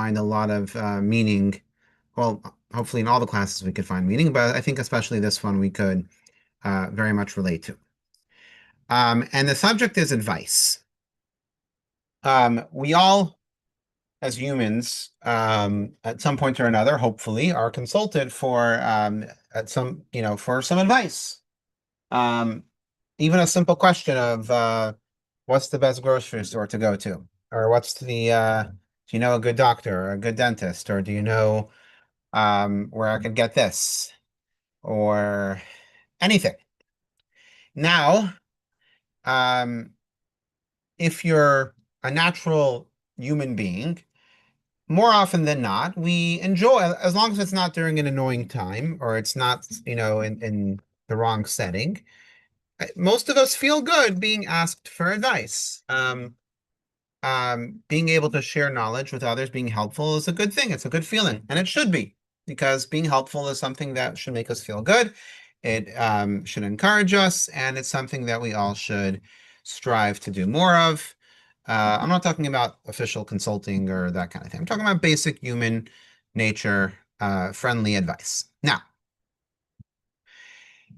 find a lot of meaning. Well, hopefully in all the classes we could find meaning, but I think especially this one we could very much relate to. And the subject is advice. We all, as humans, at some point or another, hopefully, are consulted for for some advice. Um, Even a simple question of what's the best grocery store to go to, or do you know a good doctor or a good dentist, or do you know where I could get this, or anything. Now, um, if you're a natural human being, more often than not, we enjoy, as long as it's not during an annoying time or it's not, in the wrong setting. Most of us feel good being asked for advice. Being able to share knowledge with others, being helpful is a good thing. It's a good feeling, and it should be, because being helpful is something that should make us feel good. It should encourage us, and it's something that we all should strive to do more of. I'm not talking about official consulting or that kind of thing. I'm talking about basic human nature, friendly advice. Now,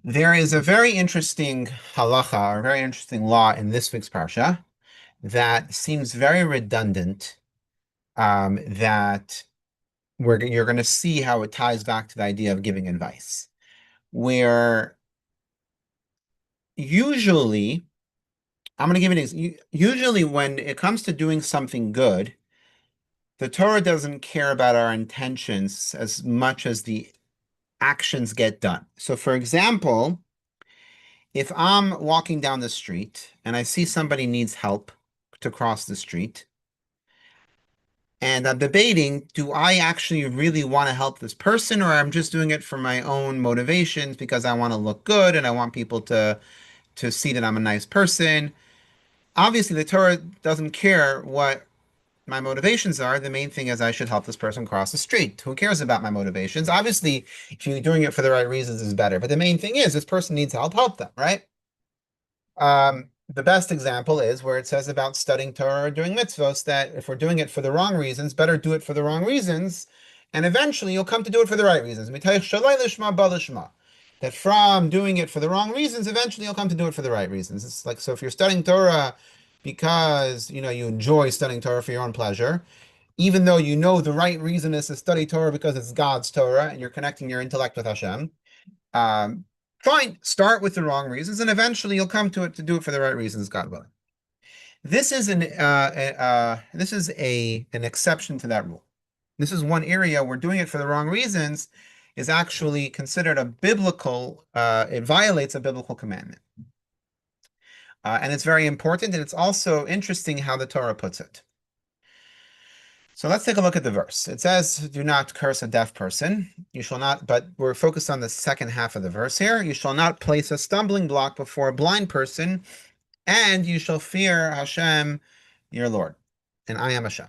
there is a very interesting halacha, or very interesting law in this week's parsha that seems very redundant, that you're going to see how it ties back to the idea of giving advice, where usually, I'm going to give it, usually when it comes to doing something good, the Torah doesn't care about our intentions as much as the actions get done. So for example, if I'm walking down the street and I see somebody needs help to cross the street, and I'm debating, do I actually really want to help this person, or I'm just doing it for my own motivations because I want to look good and I want people to see that I'm a nice person. Obviously, the Torah doesn't care what my motivations are. The main thing is I should help this person cross the street. Who cares about my motivations? Obviously, if you're doing it for the right reasons is better. But the main thing is this person needs help, help them, right? The best example is where it says about studying Torah or doing mitzvahs, that if we're doing it for the wrong reasons, better do it for the wrong reasons, and eventually you'll come to do it for the right reasons. That from doing it for the wrong reasons, eventually you'll come to do it for the right reasons. It's like, so if you're studying Torah because you enjoy studying Torah for your own pleasure, even though you know the right reason is to study Torah because it's God's Torah and you're connecting your intellect with Hashem, um, fine, start with the wrong reasons, and eventually you'll come to it to do it for the right reasons, God willing. This is an exception to that rule. This is one area where doing it for the wrong reasons is actually considered a biblical. It violates a biblical commandment, and it's very important. And it's also interesting how the Torah puts it. So let's take a look at the verse. It says, do not curse a deaf person. You shall not, but we're focused on the second half of the verse here. You shall not place a stumbling block before a blind person, and you shall fear Hashem, your Lord. And I am Hashem.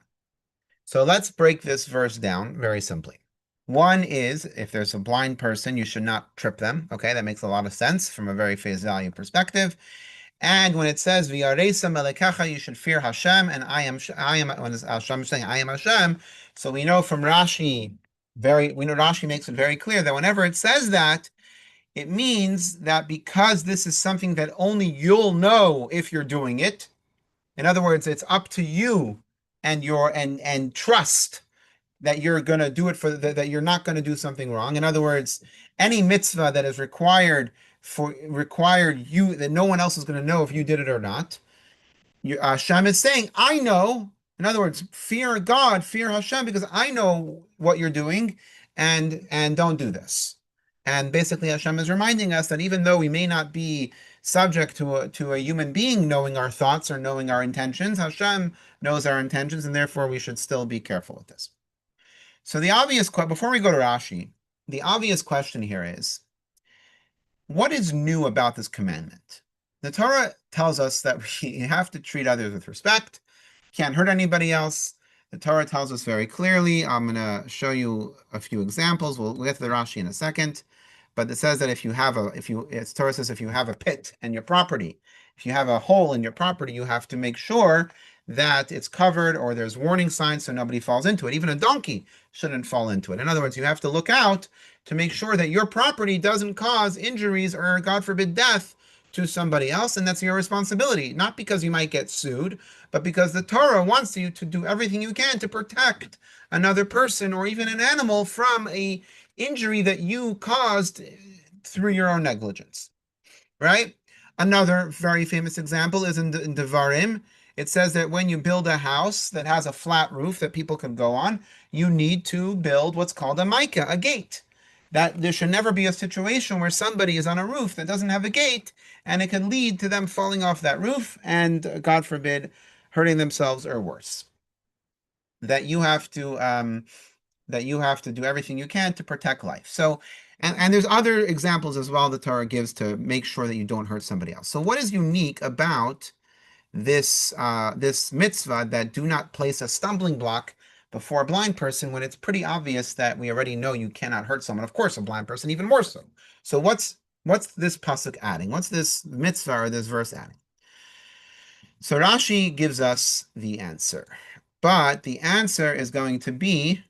So let's break this verse down very simply. One is, if there's a blind person, you should not trip them. Okay, that makes a lot of sense from a very face value perspective. And when it says "V'yareisa melekacha," you should fear Hashem, and I am. When Hashem is saying "I am Hashem," so we know from Rashi, Rashi makes it very clear that whenever it says that, it means that because this is something that only you'll know if you're doing it. In other words, it's up to you and and trust that you're going to do it that you're not going to do something wrong. In other words, any mitzvah that is required you, that no one else is going to know if you did it or not. Hashem is saying, I know. In other words, fear God, fear Hashem, because I know what you're doing, and don't do this. And basically, Hashem is reminding us that even though we may not be subject to a human being knowing our thoughts or knowing our intentions, Hashem knows our intentions, and therefore we should still be careful with this. So the obvious question, before we go to Rashi, the obvious question here is, what is new about this commandment? The Torah tells us that we have to treat others with respect, can't hurt anybody else. The Torah tells us very clearly. I'm going to show you a few examples. We'll get to the Rashi in a second. But it says that Torah says if you have a pit in your property, if you have a hole in your property, you have to make sure that it's covered or there's warning signs so nobody falls into it. Even a donkey shouldn't fall into it. In other words, you have to look out to make sure that your property doesn't cause injuries or, God forbid, death to somebody else, and that's your responsibility, not because you might get sued, but because the Torah wants you to do everything you can to protect another person or even an animal from a injury that you caused through your own negligence, right? Another very famous example is in Devarim. It says that when you build a house that has a flat roof that people can go on, you need to build what's called a micah, a gate. That there should never be a situation where somebody is on a roof that doesn't have a gate, and it can lead to them falling off that roof and, God forbid, hurting themselves or worse. That you have to do everything you can to protect life. So, and there's other examples as well the Torah gives to make sure that you don't hurt somebody else. So what is unique about this mitzvah that do not place a stumbling block before a blind person when it's pretty obvious that we already know you cannot hurt someone? Of course, a blind person even more so. So what's this pasuk adding? What's this mitzvah or this verse adding? So Rashi gives us the answer, but the answer is going to be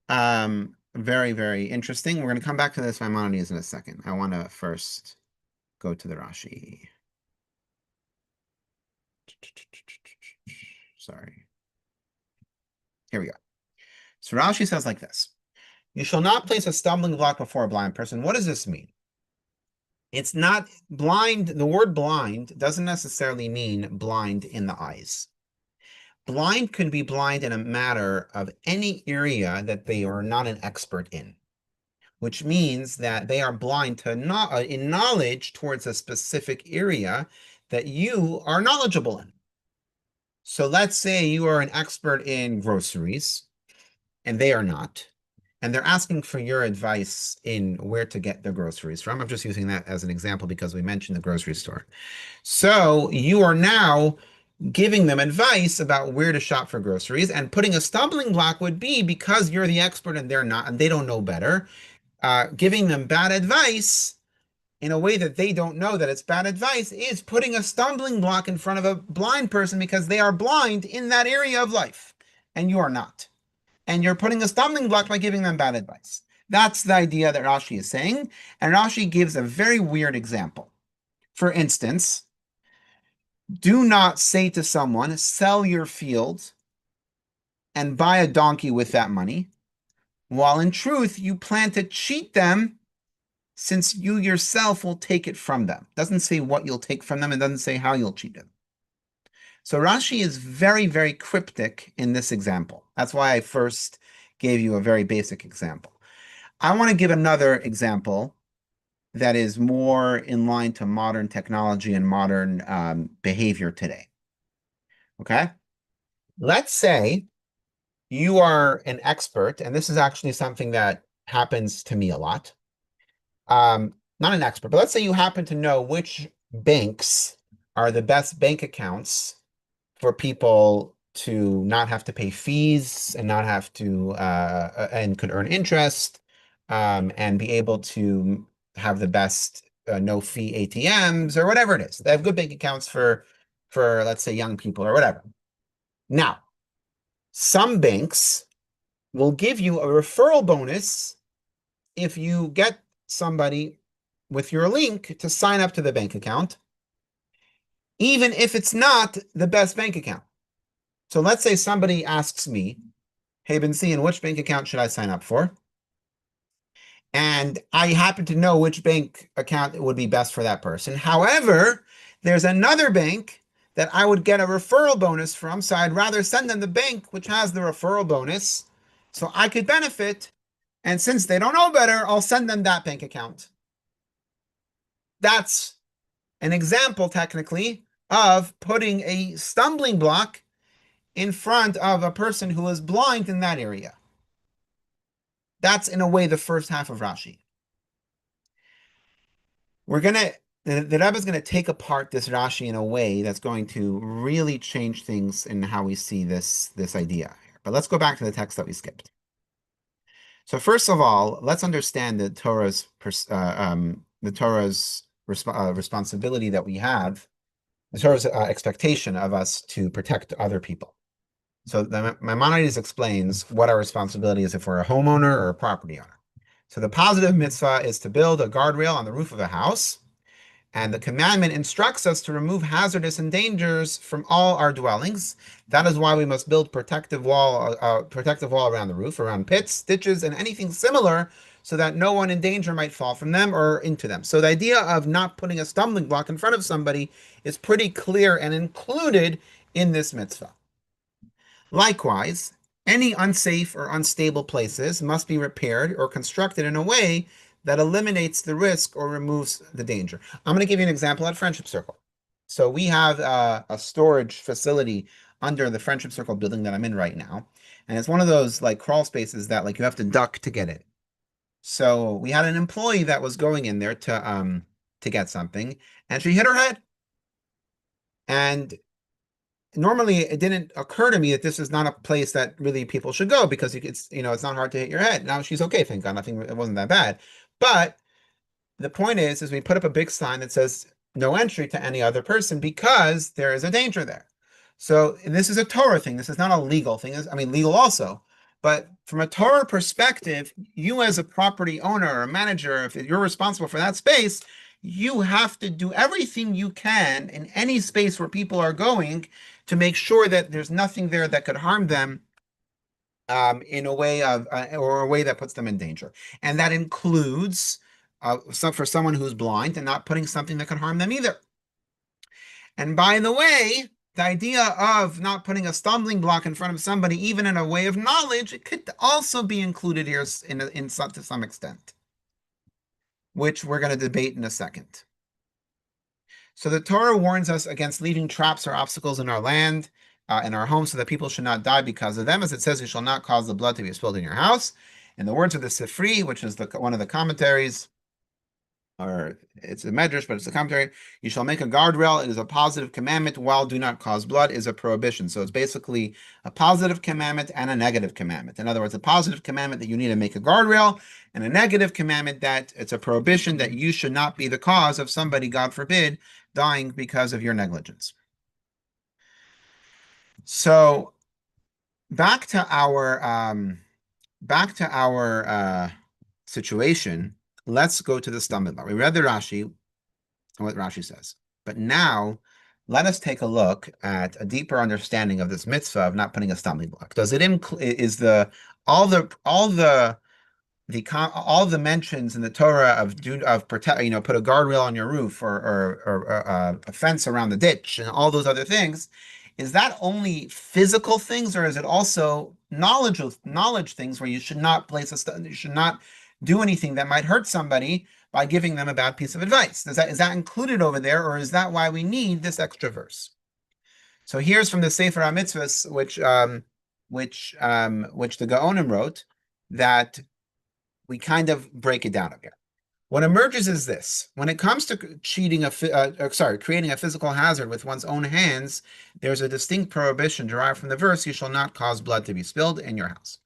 very, very interesting. We're going to come back to this Maimonides in a second. I want to first go to the Rashi. Sorry. Here we go. So Rashi says like this. You shall not place a stumbling block before a blind person. What does this mean? It's not blind. The word blind doesn't necessarily mean blind in the eyes. Blind can be blind in a matter of any area that they are not an expert in, which means that they are blind to in knowledge towards a specific area that you are knowledgeable in. So let's say you are an expert in groceries and they are not, and they're asking for your advice in where to get their groceries from. I'm just using that as an example because we mentioned the grocery store. So you are now giving them advice about where to shop for groceries, and putting a stumbling block would be because you're the expert and they're not, and they don't know better, giving them bad advice in a way that they don't know that it's bad advice is putting a stumbling block in front of a blind person because they are blind in that area of life and you are not. And you're putting a stumbling block by giving them bad advice. That's the idea that Rashi is saying. And Rashi gives a very weird example. For instance, do not say to someone, sell your field and buy a donkey with that money, while in truth you plan to cheat them since you yourself will take it from them. It doesn't say what you'll take from them. It doesn't say how you'll cheat them. So Rashi is very, very cryptic in this example. That's why I first gave you a very basic example. I want to give another example that is more in line to modern technology and modern behavior today. Okay? Let's say you are an expert, and this is actually something that happens to me a lot. Not an expert, but let's say you happen to know which banks are the best bank accounts for people to not have to pay fees and not have to and could earn interest and be able to have the best no fee ATMs or whatever it is. They have good bank accounts for let's say young people or whatever. Now, some banks will give you a referral bonus if you get somebody with your link to sign up to the bank account, even if it's not the best bank account. So let's say somebody asks me, hey, Benzine, which bank account should I sign up for? And I happen to know which bank account would be best for that person. However, there's another bank that I would get a referral bonus from, so I'd rather send them the bank which has the referral bonus so I could benefit. And since they don't know better, I'll send them that bank account. That's an example, technically, of putting a stumbling block in front of a person who is blind in that area. That's, in a way, the first half of Rashi. The Rebbe is going to take apart this Rashi in a way that's going to really change things in how we see this idea. But let's go back to the text that we skipped. So first of all, let's understand the Torah's responsibility that we have Torah's expectation of us to protect other people. So the Maimonides explains what our responsibility is if we're a homeowner or a property owner. So the positive mitzvah is to build a guardrail on the roof of a house, and the commandment instructs us to remove hazardous and dangers from all our dwellings. That is why we must build protective wall around the roof, around pits, ditches, and anything similar, so that no one in danger might fall from them or into them. So the idea of not putting a stumbling block in front of somebody is pretty clear and included in this mitzvah. Likewise, any unsafe or unstable places must be repaired or constructed in a way that eliminates the risk or removes the danger. I'm going to give you an example at Friendship Circle. So we have a storage facility under the Friendship Circle building that I'm in right now. And it's one of those like crawl spaces that like you have to duck to get in. So we had an employee that was going in there to get something, and she hit her head. And normally it didn't occur to me that this is not a place that really people should go because it's not hard to hit your head. Now she's okay, thank God, it wasn't that bad. But the point is we put up a big sign that says no entry to any other person because there is a danger there. So this is a Torah thing. This is not a legal thing. I mean, legal also. But from a Torah perspective, you as a property owner or a manager, if you're responsible for that space, you have to do everything you can in any space where people are going to make sure that there's nothing there that could harm them in a way or a way that puts them in danger. And that includes for someone who's blind and not putting something that could harm them either. And by the way, the idea of not putting a stumbling block in front of somebody, even in a way of knowledge, it could also be included here to some extent, which we're going to debate in a second. So the Torah warns us against leaving traps or obstacles in our land, in our home, so that people should not die because of them. As it says, you shall not cause the blood to be spilled in your house. In the words of the Sifri, which is one of the commentaries, or it's a medrash, but it's a commentary, you shall make a guardrail. It is a positive commandment, while do not cause blood is a prohibition. So it's basically a positive commandment and a negative commandment. In other words, a positive commandment that you need to make a guardrail, and a negative commandment that it's a prohibition that you should not be the cause of somebody, God forbid, dying because of your negligence. So back to our situation. Let's go to the stumbling block. We read the Rashi and what Rashi says, but now let us take a look at a deeper understanding of this mitzvah of not putting a stumbling block. Does it include all the mentions in the Torah of protect, put a guardrail on your roof or a fence around the ditch and all those other things? Is that only physical things, or is it also knowledge things where you should not you should not do anything that might hurt somebody by giving them a bad piece of advice? Is that included over there, or is that why we need this extra verse? So here's from the Sefer HaMitzvahs, which the Gaonim wrote, that we kind of break it down a bit. What emerges is this: when it comes to creating a physical hazard with one's own hands, there's a distinct prohibition derived from the verse, "You shall not cause blood to be spilled in your house."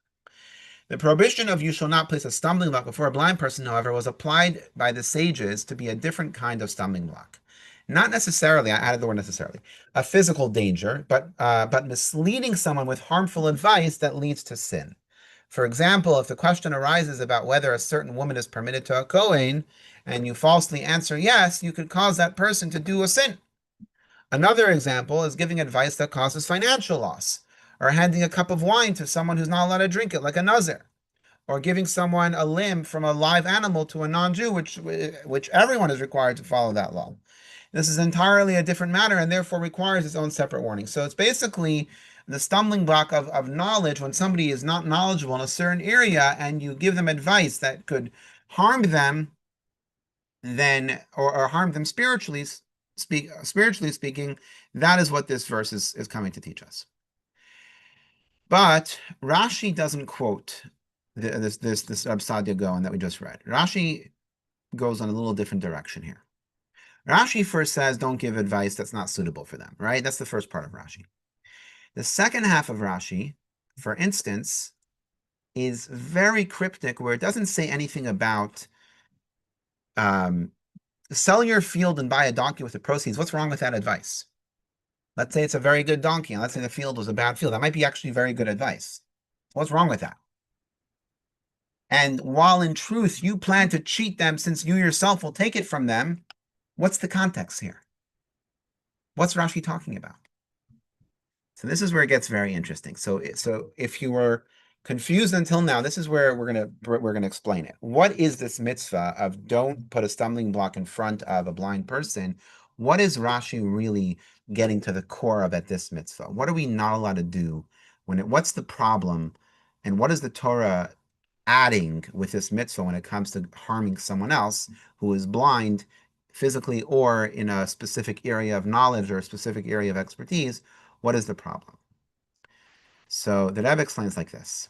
The prohibition of "you shall not place a stumbling block before a blind person," however, was applied by the sages to be a different kind of stumbling block. Not necessarily, I added the word necessarily, a physical danger, but misleading someone with harmful advice that leads to sin. For example, if the question arises about whether a certain woman is permitted to a Kohen, and you falsely answer yes, you could cause that person to do a sin. Another example is giving advice that causes financial loss, or handing a cup of wine to someone who's not allowed to drink it, like a nazir, or giving someone a limb from a live animal to a non-Jew, which everyone is required to follow that law. This is entirely a different matter and therefore requires its own separate warning. So it's basically the stumbling block of knowledge when somebody is not knowledgeable in a certain area and you give them advice that could harm them, then or harm them spiritually speaking. That is what this verse is coming to teach us. But Rashi doesn't quote this Absadia Gaon that we just read. Rashi goes on a little different direction here. Rashi first says, don't give advice that's not suitable for them, right? That's the first part of Rashi. The second half of Rashi, for instance, is very cryptic, where it doesn't say anything about sell your field and buy a donkey with the proceeds. What's wrong with that advice? Let's say it's a very good donkey, and let's say the field was a bad field. That might be actually very good advice. What's wrong with that? And while in truth you plan to cheat them since you yourself will take it from them, what's the context here? What's Rashi talking about? So this is where it gets very interesting. So if you were confused until now, this is where we're gonna explain it. What is this mitzvah of don't put a stumbling block in front of a blind person? What is Rashi really getting to the core of at this mitzvah? What are we not allowed to do what's the problem? And what is the Torah adding with this mitzvah when it comes to harming someone else who is blind physically or in a specific area of knowledge or a specific area of expertise? What is the problem? So the Rebbe explains like this.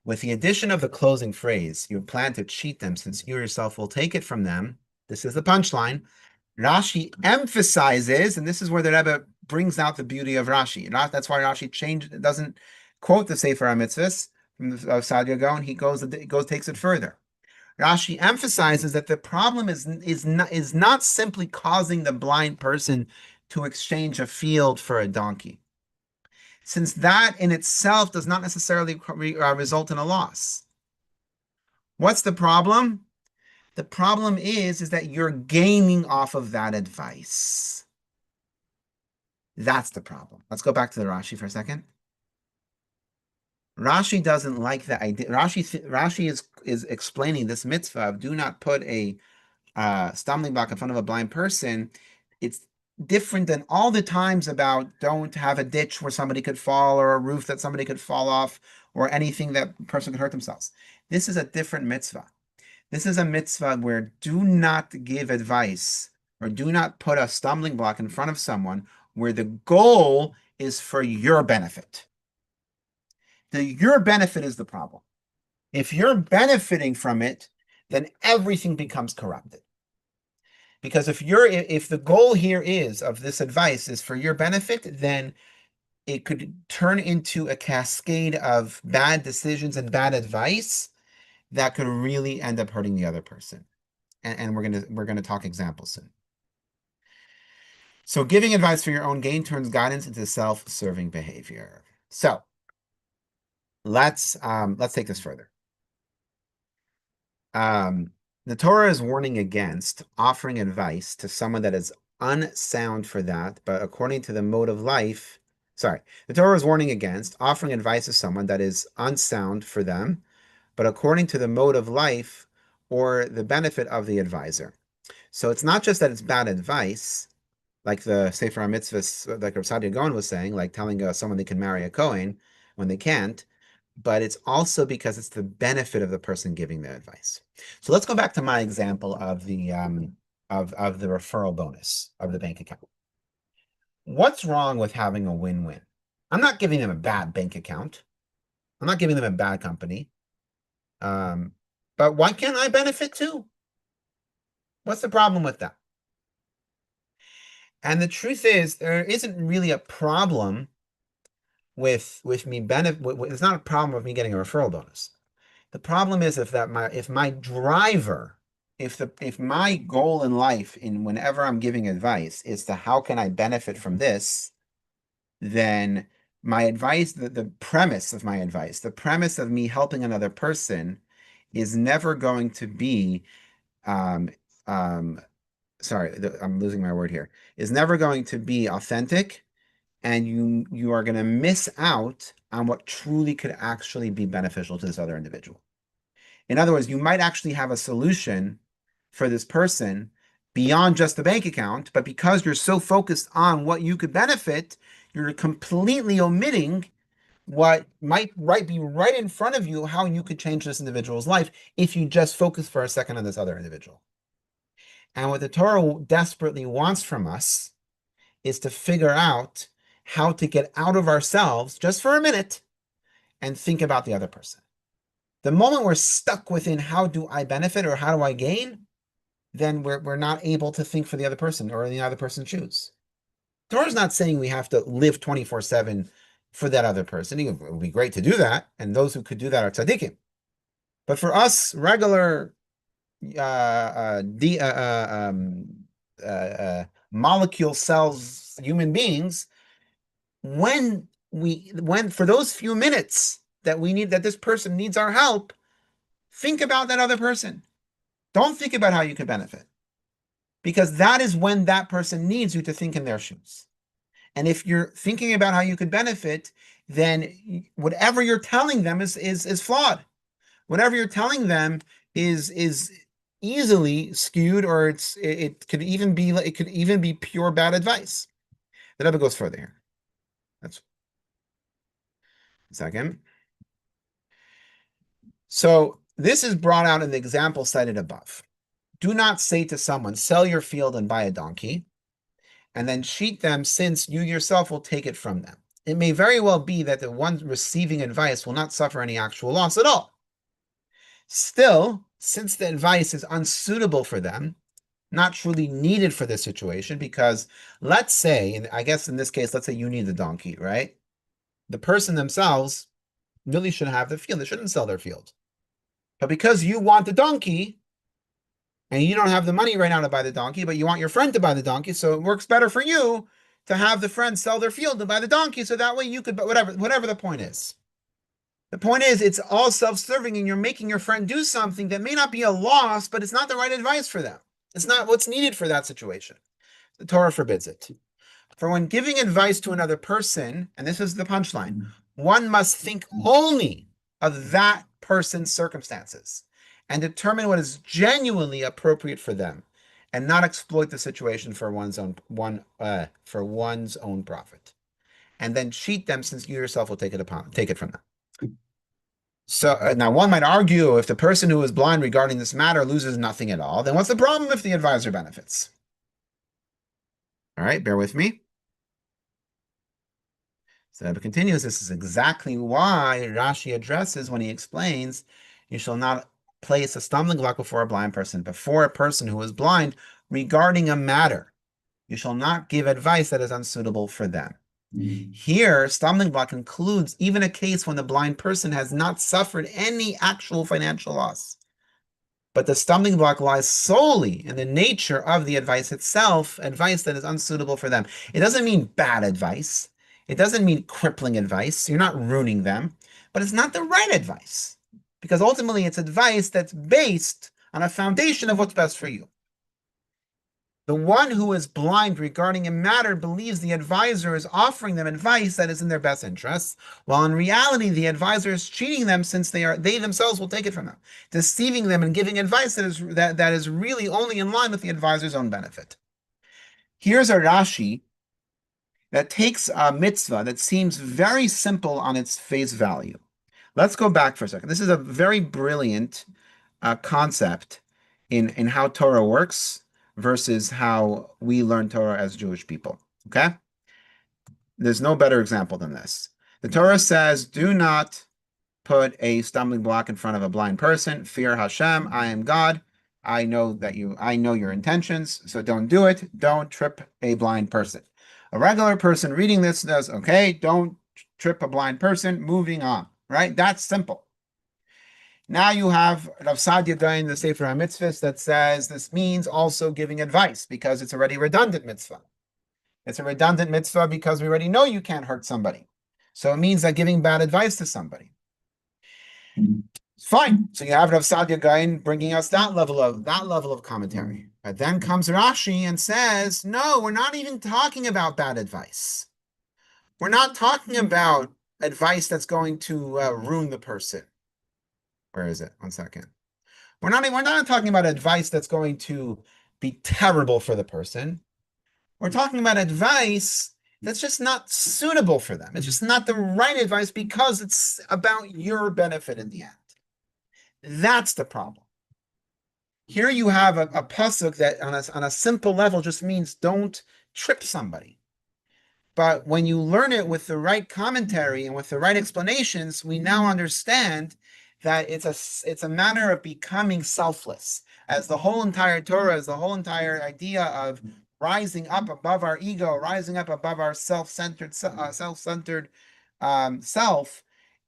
With the addition of the closing phrase, you plan to cheat them since you yourself will take it from them. This is the punchline. Rashi emphasizes, and this is where the Rebbe brings out the beauty of Rashi. That's why Rashi doesn't quote the Sefer HaMitzvahs from Sadia Gaon. He takes it further. Rashi emphasizes that the problem is not simply causing the blind person to exchange a field for a donkey, since that in itself does not necessarily result in a loss. What's the problem? The problem is that you're gaining off of that advice. That's the problem. Let's go back to the Rashi for a second. Rashi doesn't like that idea. Rashi is explaining this mitzvah of do not put a stumbling block in front of a blind person. It's different than all the times about don't have a ditch where somebody could fall or a roof that somebody could fall off or anything that person could hurt themselves. This is a different mitzvah. This is a mitzvah where do not give advice or do not put a stumbling block in front of someone where the goal is for your benefit. Your benefit is the problem. If you're benefiting from it, then everything becomes corrupted. Because if the goal here of this advice is for your benefit, then it could turn into a cascade of bad decisions and bad advice that could really end up hurting the other person. And we're gonna talk examples soon. So giving advice for your own gain turns guidance into self-serving behavior. So let's take this further. The Torah is warning against offering advice to someone that is unsound for that, but according to the mode of life, the Torah is warning against offering advice to someone that is unsound for them, but according to the mode of life or the benefit of the advisor. So it's not just that it's bad advice, like the Sefer HaMitzvahs, like Rav Sadia Gaon was saying, like telling someone they can marry a Kohen when they can't, but it's also because it's the benefit of the person giving the advice. So let's go back to my example of the referral bonus of the bank account. What's wrong with having a win-win? I'm not giving them a bad bank account. I'm not giving them a bad company. But why can't I benefit too? What's the problem with that? And the truth is, there isn't really a problem with me it's not a problem with me getting a referral bonus. The problem is if my driver, if my goal in life whenever I'm giving advice is to how can I benefit from this, then my advice, the premise of my advice, the premise of me helping another person is never going to be sorry, I'm losing my word here, is never going to be authentic, and you are going to miss out on what truly could actually be beneficial to this other individual. In other words, you might actually have a solution for this person beyond just the bank account, but because you're so focused on what you could benefit, you're completely omitting what might be right in front of you, how you could change this individual's life if you just focus for a second on this other individual. And what the Torah desperately wants from us is to figure out how to get out of ourselves just for a minute and think about the other person. The moment we're stuck within how do I benefit or how do I gain, then we're not able to think for the other person or the other person's shoes. The Torah's not saying we have to live 24/7 for that other person. It would be great to do that, and those who could do that are tzaddikim. But for us, regular molecule cells, human beings, when for those few minutes that this person needs our help, think about that other person. Don't think about how you could benefit, because that is when that person needs you to think in their shoes. And if you're thinking about how you could benefit, then whatever you're telling them is flawed. Whatever you're telling them is easily skewed, or it could even be pure bad advice. The Rebbe goes further here. That's a second. So this is brought out in the example cited above. Do not say to someone, sell your field and buy a donkey, and then cheat them, since you yourself will take it from them. It may very well be that the one receiving advice will not suffer any actual loss at all. Still, since the advice is unsuitable for them, not truly needed for this situation, because let's say, and I guess in this case, let's say you need the donkey, right? The person themselves really should have the field. They shouldn't sell their field. But because you want the donkey, and you don't have the money right now to buy the donkey, but you want your friend to buy the donkey, so it works better for you to have the friend sell their field to buy the donkey, so that way you could, whatever the point is. The point is, it's all self-serving, and you're making your friend do something that may not be a loss, but it's not the right advice for them. It's not what's needed for that situation. The Torah forbids it. For when giving advice to another person, and this is the punchline, one must think only of that person's circumstances and determine what is genuinely appropriate for them, and not exploit the situation for one's own profit, and then cheat them, since you yourself will take it from them. So now one might argue, if the person who is blind regarding this matter loses nothing at all, then what's the problem if the advisor benefits? All right, bear with me. So Rebbe continues, this is exactly why Rashi addresses when he explains, you shall not place a stumbling block before a blind person, before a person who is blind regarding a matter. You shall not give advice that is unsuitable for them. Here, stumbling block includes even a case when the blind person has not suffered any actual financial loss. But the stumbling block lies solely in the nature of the advice itself, advice that is unsuitable for them. It doesn't mean bad advice. It doesn't mean crippling advice. You're not ruining them, but it's not the right advice, because ultimately it's advice that's based on a foundation of what's best for you. The one who is blind regarding a matter believes the advisor is offering them advice that is in their best interests, while in reality the advisor is cheating them, since they themselves will take it from them, deceiving them and giving advice that is really only in line with the advisor's own benefit. Here's a Rashi that takes a mitzvah that seems very simple on its face value. Let's go back for a second. This is a very brilliant concept in how Torah works versus how we learn Torah as Jewish people, okay? There's no better example than this. The Torah says, do not put a stumbling block in front of a blind person. Fear Hashem, I am God. I know your intentions, so don't do it. Don't trip a blind person. A regular person reading this says, okay, don't trip a blind person, moving on, right? That's simple. Now you have Rav Sadia in the Sefer HaMitzvahs that says this means also giving advice, because it's already redundant mitzvah. It's a redundant mitzvah because we already know you can't hurt somebody. So it means that giving bad advice to somebody. Fine. So you have Rav Sadia Gain bringing us that level of commentary. But then comes Rashi and says, no, we're not even talking about bad advice. We're not talking about advice that's going to ruin the person. Where is it? 1 second. We're not talking about advice that's going to be terrible for the person. We're talking about advice that's just not suitable for them. It's just not the right advice because it's about your benefit in the end. That's the problem. Here you have a pasuk that on a simple level just means don't trip somebody. But when you learn it with the right commentary and with the right explanations, we now understand that it's a matter of becoming selfless. As the whole entire Torah, as the whole entire idea of rising up above our ego, rising up above our self-centered self,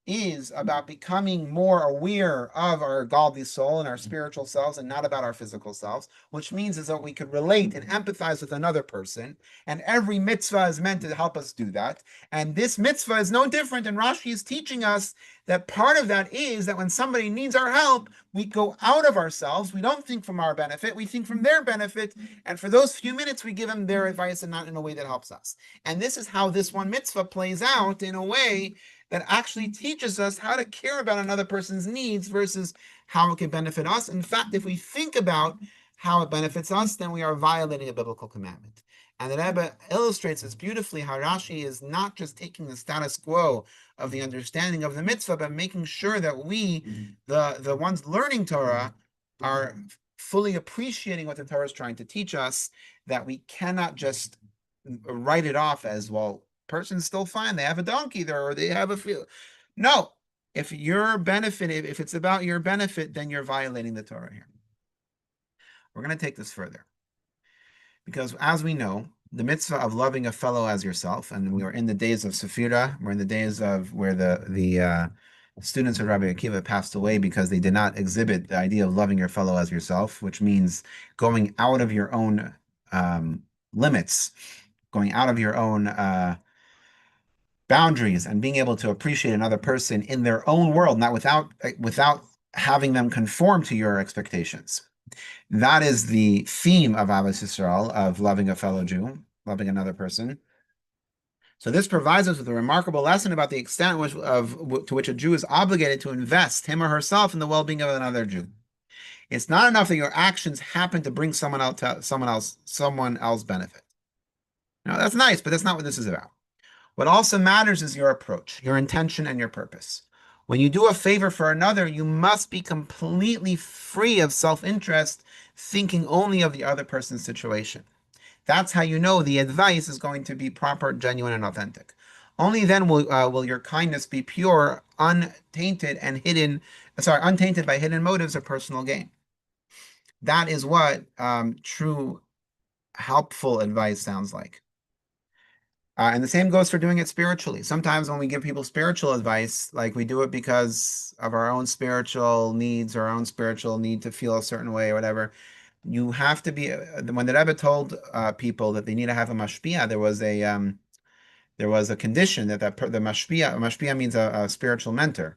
is about becoming more aware of our godly soul and our spiritual selves and not about our physical selves, which means is that we could relate and empathize with another person. And every mitzvah is meant to help us do that. And this mitzvah is no different. And Rashi is teaching us that part of that is that when somebody needs our help, we go out of ourselves. We don't think from our benefit. We think from their benefit. And for those few minutes, we give them their advice and not in a way that helps us. And this is how this one mitzvah plays out in a way that actually teaches us how to care about another person's needs versus how it can benefit us. In fact, if we think about how it benefits us, then we are violating a biblical commandment. And the Rebbe illustrates this beautifully, how Rashi is not just taking the status quo of the understanding of the mitzvah, but making sure that we, the ones learning Torah, are fully appreciating what the Torah is trying to teach us, that we cannot just write it off as, well, person's still fine. They have a donkey there, or they have a field. No, if your benefit, if it's about your benefit, then you're violating the Torah here. We're going to take this further. Because as we know, the mitzvah of loving a fellow as yourself, and we are in the days of Sephira, we're in the days of where the students of Rabbi Akiva passed away because they did not exhibit the idea of loving your fellow as yourself, which means going out of your own limits, going out of your own boundaries, and being able to appreciate another person in their own world, not without having them conform to your expectations. That is the theme of Ahavas Yisrael, of loving a fellow Jew, loving another person. So this provides us with a remarkable lesson about the extent to which a Jew is obligated to invest him or herself in the well-being of another Jew. It's not enough that your actions happen to bring someone else benefit. Now that's nice, but that's not what this is about. What also matters is your approach, your intention, and your purpose. When you do a favor for another, you must be completely free of self-interest, thinking only of the other person's situation. That's how you know the advice is going to be proper, genuine, and authentic. Only then will your kindness be pure, untainted by hidden motives of personal gain. That is what true, helpful advice sounds like. And the same goes for doing it spiritually. Sometimes when we give people spiritual advice, like we do it because of our own spiritual needs, or our own spiritual need to feel a certain way or whatever. You have to be, when the Rebbe told people that they need to have a mashpia, there was a condition that the mashpia means a spiritual mentor.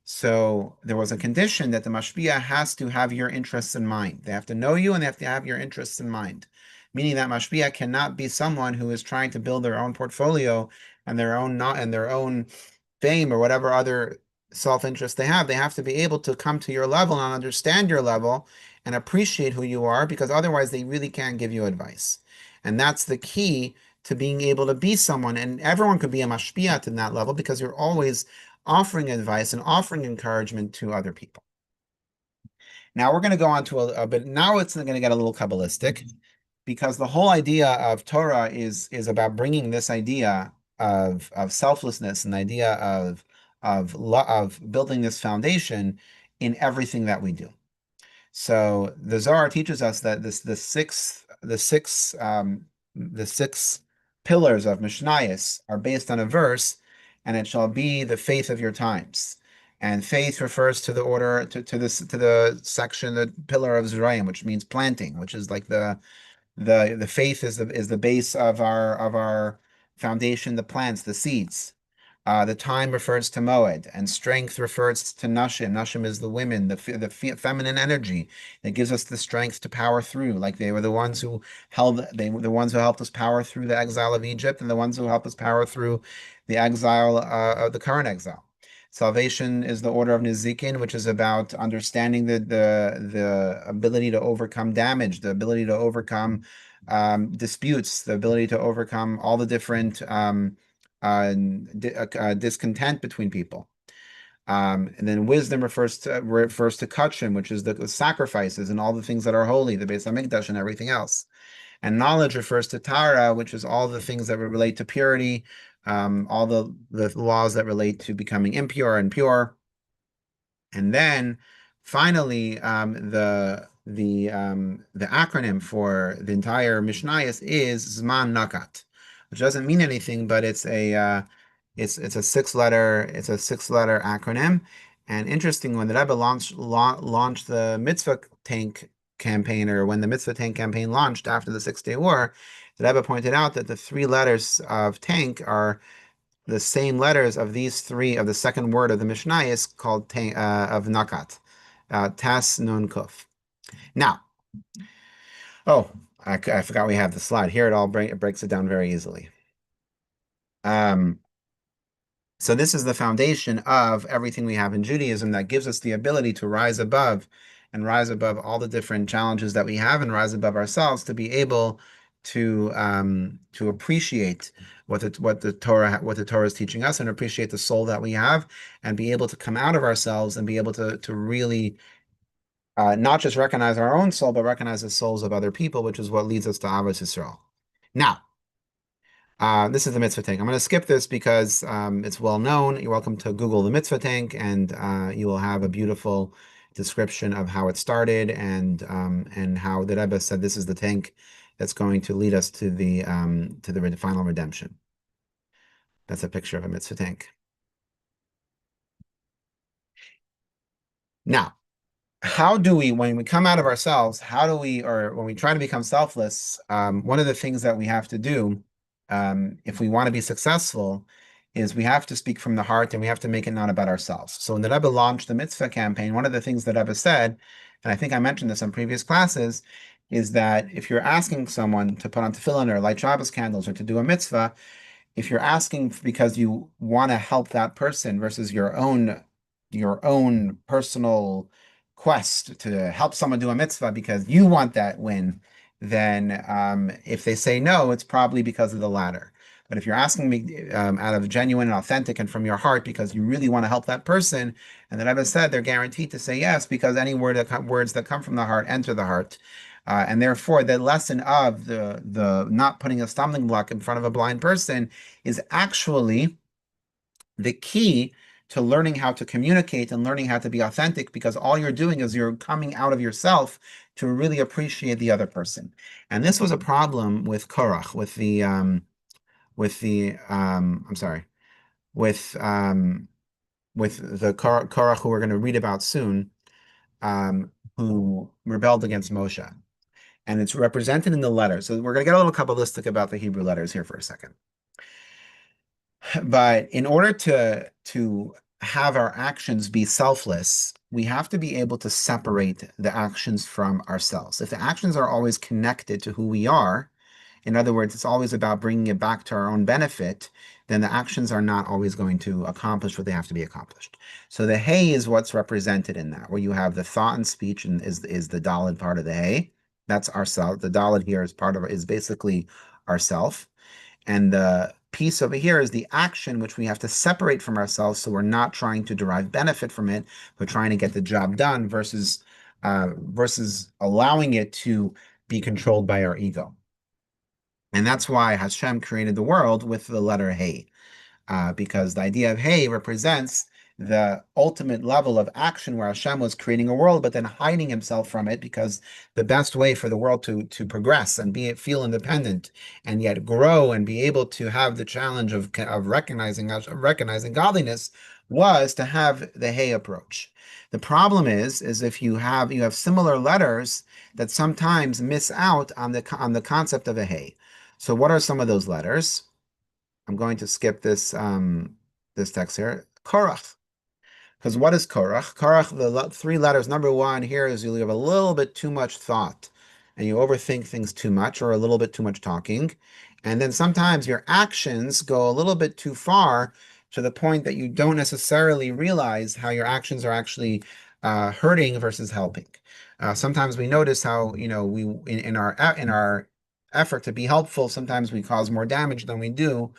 So there was a condition that the mashpia has to have your interests in mind. They have to know you and they have to have your interests in mind. Meaning that mashpia cannot be someone who is trying to build their own portfolio and their own fame or whatever other self-interest they have. They have to be able to come to your level and understand your level and appreciate who you are, because otherwise they really can't give you advice. And that's the key to being able to be someone. And everyone could be a mashpia to that level, because you're always offering advice and offering encouragement to other people. Now we're going to go on to a bit. Now it's going to get a little Kabbalistic, because the whole idea of Torah is about bringing this idea of selflessness, and the idea of building this foundation in everything that we do. So the Zohar teaches us that the six pillars of Mishnayos are based on a verse, and it shall be the faith of your times. And faith refers to the order to the section, the pillar of Zerayim, which means planting, which is like the faith is the base of our foundation, the plants, the seeds. The time refers to Moed, and strength refers to Nashim. Nashim is the women, the feminine energy that gives us the strength to power through. Like they were the ones who the ones who helped us power through the exile of Egypt, and the ones who helped us power through the exile of the current exile. Salvation is the order of Nizikin, which is about understanding the ability to overcome damage, the ability to overcome disputes, the ability to overcome all the different discontent between people. And then wisdom refers to kachim, which is the sacrifices and all the things that are holy, the Beis Hamikdash and everything else. And knowledge refers to Tara, which is all the things that relate to purity, all the laws that relate to becoming impure and pure. And then finally, the acronym for the entire Mishnayos is Zman Nakat, which doesn't mean anything, but it's It's a six letter acronym. And interesting, when the Rebbe launched the Mitzvah Tank campaign, or when the Mitzvah Tank campaign launched after the Six-Day War, the Rebbe pointed out that the three letters of tank are the same letters of these three of the second word of the Mishnah is called of Nakat, Tas Nun Kuf. Now, oh, I forgot we have the slide here. It breaks it down very easily. Um, So this is the foundation of everything we have in Judaism that gives us the ability to rise above and rise above all the different challenges that we have and rise above ourselves to be able to appreciate what the Torah is teaching us and appreciate the soul that we have and be able to come out of ourselves and be able to really not just recognize our own soul, but recognize the souls of other people, which is what leads us to Ahavas Yisrael. Now, this is the Mitzvah Tank. I'm going to skip this because it's well known. You're welcome to Google the Mitzvah Tank, and you will have a beautiful description of how it started and how the Rebbe said this is the tank that's going to lead us to the final redemption. That's a picture of a Mitzvah Tank. Now, how do we, when we come out of ourselves, or when we try to become selfless, one of the things that we have to do, if we want to be successful, is we have to speak from the heart and we have to make it not about ourselves. So when the Rebbe launched the Mitzvah campaign, one of the things that Rebbe said, and I think I mentioned this in previous classes, is that if you're asking someone to put on tefillin or light Shabbos candles or to do a mitzvah, if you're asking because you want to help that person versus your own personal quest to help someone do a mitzvah because you want that win, then if they say no, it's probably because of the latter. But if you're asking me out of genuine and authentic and from your heart because you really want to help that person, and then I've said they're guaranteed to say yes because any words that come from the heart enter the heart. And therefore, the lesson of the not putting a stumbling block in front of a blind person is actually the key to learning how to communicate and learning how to be authentic, because all you're doing is you're coming out of yourself to really appreciate the other person. And this was a problem with Korach, I'm sorry, with the Korach who we're going to read about soon, who rebelled against Moshe. And it's represented in the letters. So we're going to get a little Kabbalistic about the Hebrew letters here for a second. But in order to have our actions be selfless, we have to be able to separate the actions from ourselves. If the actions are always connected to who we are, in other words, it's always about bringing it back to our own benefit, then the actions are not always going to accomplish what they have to be accomplished. So the Hei is what's represented in that, where you have the thought and speech and is the Daled part of the Hei. That's ourself. The Daled here is basically ourself. And the piece over here is the action, which we have to separate from ourselves. So we're not trying to derive benefit from it, but trying to get the job done versus allowing it to be controlled by our ego. And that's why Hashem created the world with the letter Hei, because the idea of Hei represents the ultimate level of action where Hashem was creating a world, but then hiding himself from it, because the best way for the world to progress and feel independent and yet grow and be able to have the challenge of recognizing godliness was to have the Hei approach. The problem is if you have similar letters that sometimes miss out on the concept of a Hei. So what are some of those letters? I'm going to skip this text here. Korach. Because what is Korach? Korach, the three letters, number one here is you have a little bit too much thought and you overthink things too much or a little bit too much talking. And then sometimes your actions go a little bit too far to the point that you don't necessarily realize how your actions are actually hurting versus helping. Sometimes we notice how, in our effort to be helpful, sometimes we cause more damage than we do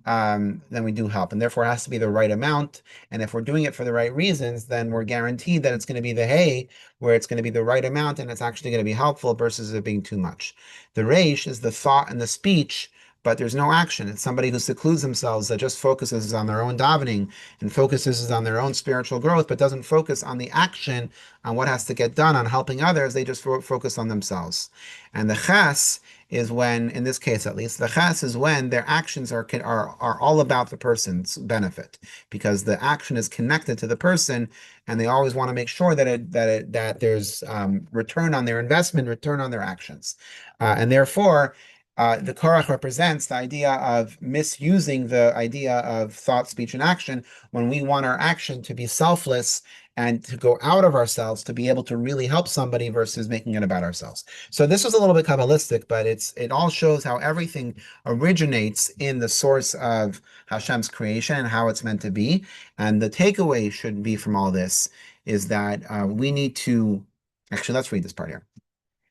help. And therefore it has to be the right amount. And if we're doing it for the right reasons, then we're guaranteed that it's going to be the Hei, where it's going to be the right amount and it's actually going to be helpful versus it being too much. The Reish is the thought and the speech, but there's no action. It's somebody who secludes themselves, that just focuses on their own davening and focuses on their own spiritual growth, but doesn't focus on the action, on what has to get done, on helping others. They just focus on themselves. And the ches is when, in this case at least, the ches is when their actions are all about the person's benefit, because the action is connected to the person, and they always want to make sure that there's return on their investment, return on their actions, and therefore. The Korach represents the idea of misusing the idea of thought, speech, and action when we want our action to be selfless and to go out of ourselves to be able to really help somebody versus making it about ourselves. So this was a little bit Kabbalistic, but it all shows how everything originates in the source of Hashem's creation and how it's meant to be. And the takeaway should be from all this is that we need to, actually, let's read this part here.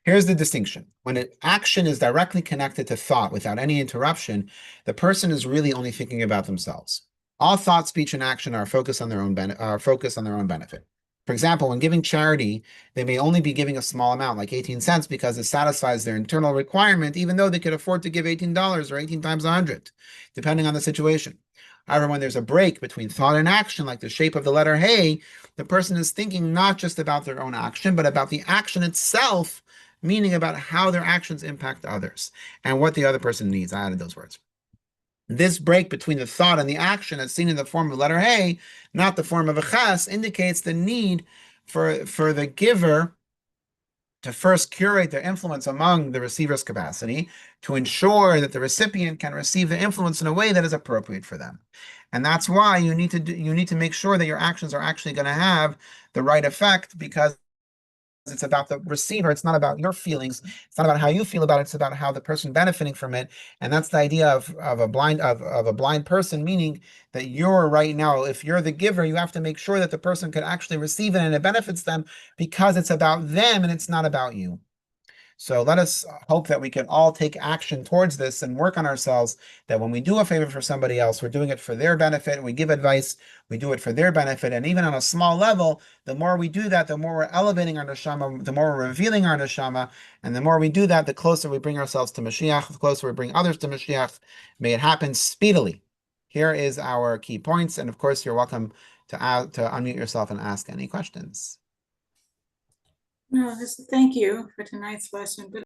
Here's the distinction. When an action is directly connected to thought without any interruption, the person is really only thinking about themselves. All thought, speech, and action are focused on their own benefit. For example, when giving charity, they may only be giving a small amount, like 18 cents, because it satisfies their internal requirement, even though they could afford to give $18 or 18 times 100, depending on the situation. However, when there's a break between thought and action, like the shape of the letter Hei, the person is thinking not just about their own action, but about the action itself, meaning about how their actions impact others and what the other person needs. I added those words. This break between the thought and the action, as seen in the form of letter Hei, not the form of a ches, indicates the need for the giver to first curate their influence among the receiver's capacity to ensure that the recipient can receive the influence in a way that is appropriate for them. And that's why you need to make sure that your actions are actually going to have the right effect, because it's about the receiver. It's not about your feelings. It's not about how you feel about it. It's about how the person benefiting from it. And that's the idea of a blind person, meaning that you're right now, if you're the giver, you have to make sure that the person could actually receive it and it benefits them, because it's about them and it's not about you. So let us hope that we can all take action towards this and work on ourselves, that when we do a favor for somebody else, we're doing it for their benefit, and we give advice, we do it for their benefit. And even on a small level, the more we do that, the more we're elevating our neshama, the more we're revealing our neshama, and the more we do that, the closer we bring ourselves to Mashiach, the closer we bring others to Mashiach. May it happen speedily. Here is our key points, and of course, you're welcome to unmute yourself and ask any questions. No, thank you for tonight's lesson. But